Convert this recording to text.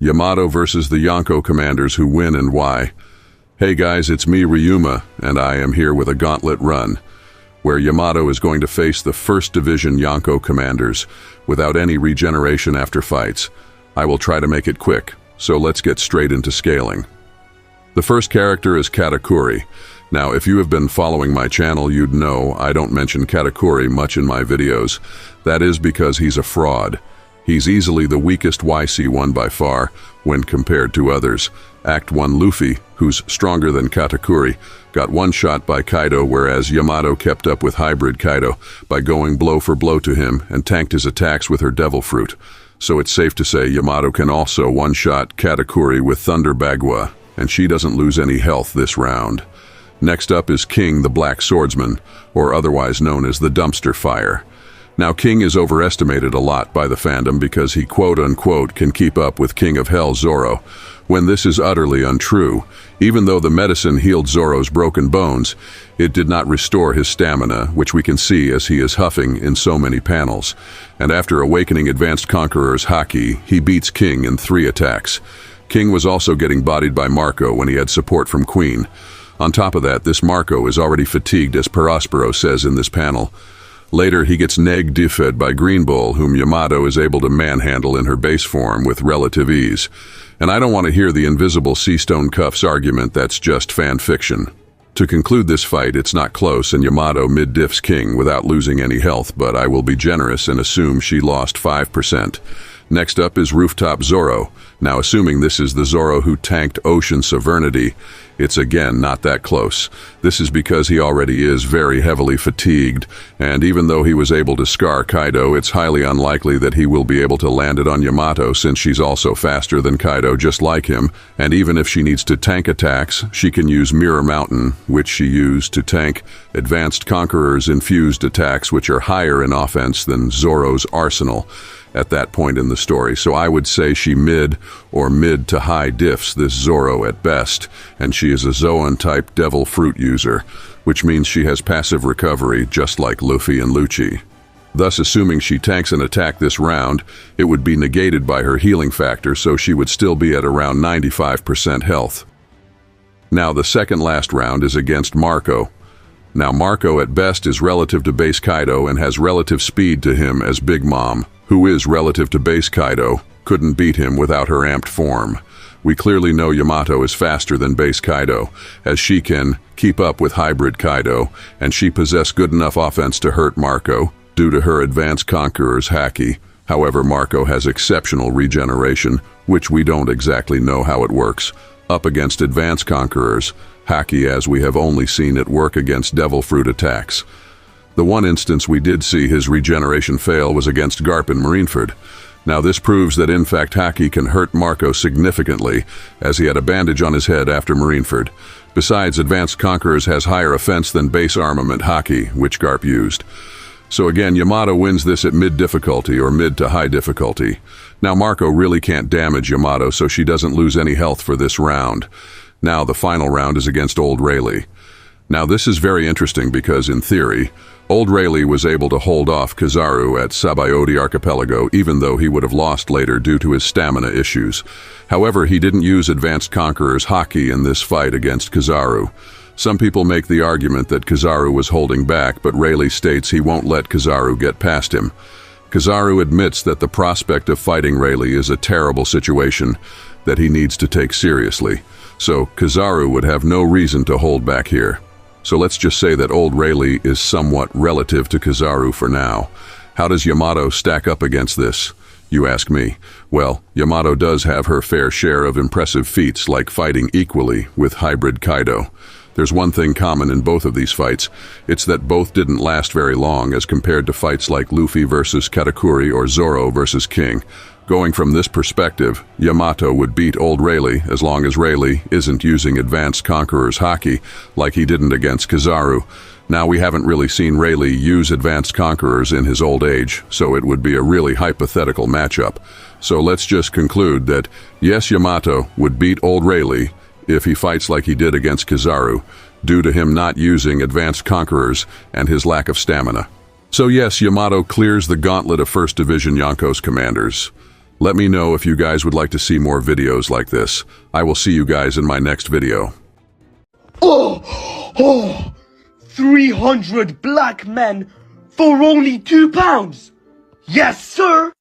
Yamato versus the Yonko commanders, who win and why. Hey guys, it's me, Ryuma, and I am here with a gauntlet run, where Yamato is going to face the 1st Division Yonko commanders without any regeneration after fights. I will try to make it quick, so let's get straight into scaling. The first character is Katakuri. Now, if you have been following my channel, you'd know I don't mention Katakuri much in my videos. That is because he's a fraud. He's easily the weakest YC1 by far when compared to others. Act 1 Luffy, who's stronger than Katakuri, got one shot by Kaido, whereas Yamato kept up with hybrid Kaido by going blow for blow to him and tanked his attacks with her Devil Fruit. So it's safe to say Yamato can also one-shot Katakuri with Thunder Bagua, and she doesn't lose any health this round. Next up is King the Black Swordsman, or otherwise known as the Dumpster Fire. Now, King is overestimated a lot by the fandom because he quote-unquote can keep up with King of Hell Zoro, when this is utterly untrue. Even though the medicine healed Zoro's broken bones, it did not restore his stamina, which we can see as he is huffing in so many panels. And after awakening Advanced Conqueror's Haki, he beats King in 3 attacks. King was also getting bodied by Marco when he had support from Queen. On top of that, this Marco is already fatigued, as Perospero says in this panel. Later, he gets neg-defed by Green Bull, whom Yamato is able to manhandle in her base form with relative ease. And I don't want to hear the invisible Seastone Cuffs argument. That's just fan fiction. To conclude this fight, it's not close, and Yamato mid-diffs King without losing any health, but I will be generous and assume she lost 5%. Next up is Rooftop Zoro. Now, assuming this is the Zoro who tanked Ocean Sovereignty, it's again not that close. This is because he already is very heavily fatigued, and even though he was able to scar Kaido, it's highly unlikely that he will be able to land it on Yamato, since she's also faster than Kaido, just like him. And even if she needs to tank attacks, she can use Mirror Mountain, which she used to tank Advanced Conqueror's infused attacks, which are higher in offense than Zoro's arsenal at that point in the story. So I would say she mid or mid to high diffs this Zoro at best, and she is a Zoan-type Devil Fruit user, which means she has passive recovery just like Luffy and Lucci. Thus, assuming she tanks an attack this round, it would be negated by her healing factor, so she would still be at around 95% health. Now, the second last round is against Marco. Now, Marco at best is relative to base Kaido and has relative speed to him, as Big Mom, who is relative to base Kaido, couldn't beat him without her amped form. We clearly know Yamato is faster than base Kaido, as she can keep up with hybrid Kaido, and she possessed good enough offense to hurt Marco due to her Advanced Conqueror's Haki. However, Marco has exceptional regeneration, which we don't exactly know how it works, up against Advanced Conqueror's Haki, as we have only seen it work against Devil Fruit attacks. The one instance we did see his regeneration fail was against Garp in Marineford. Now, this proves that in fact Haki can hurt Marco significantly, as he had a bandage on his head after Marineford. Besides, Advanced Conquerors has higher offense than base armament Haki, which Garp used. So again, Yamato wins this at mid difficulty or mid to high difficulty. Now, Marco really can't damage Yamato, so she doesn't lose any health for this round. Now, the final round is against Old Rayleigh. Now, this is very interesting because, in theory, Old Rayleigh was able to hold off Kizaru at Sabayoti Archipelago, even though he would have lost later due to his stamina issues. However, he didn't use Advanced Conqueror's Haki in this fight against Kizaru. Some people make the argument that Kizaru was holding back, but Rayleigh states he won't let Kizaru get past him. Kizaru admits that the prospect of fighting Rayleigh is a terrible situation that he needs to take seriously. So Kizaru would have no reason to hold back here. So let's just say that Old Rayleigh is somewhat relative to Kizaru for now. How does Yamato stack up against this, you ask me? Well, Yamato does have her fair share of impressive feats, like fighting equally with hybrid Kaido. There's one thing common in both of these fights. It's that both didn't last very long as compared to fights like Luffy versus Katakuri or Zoro versus King. Going from this perspective, Yamato would beat Old Rayleigh as long as Rayleigh isn't using Advanced Conqueror's Haki like he didn't against Kizaru. Now, we haven't really seen Rayleigh use Advanced Conquerors in his old age, so it would be a really hypothetical matchup. So let's just conclude that, yes, Yamato would beat Old Rayleigh if he fights like he did against Kizaru, due to him not using Advanced Conquerors and his lack of stamina. So yes, Yamato clears the gauntlet of 1st Division Yonkos commanders. Let me know if you guys would like to see more videos like this. I will see you guys in my next video. Oh, 300 black men for only £2. Yes, sir.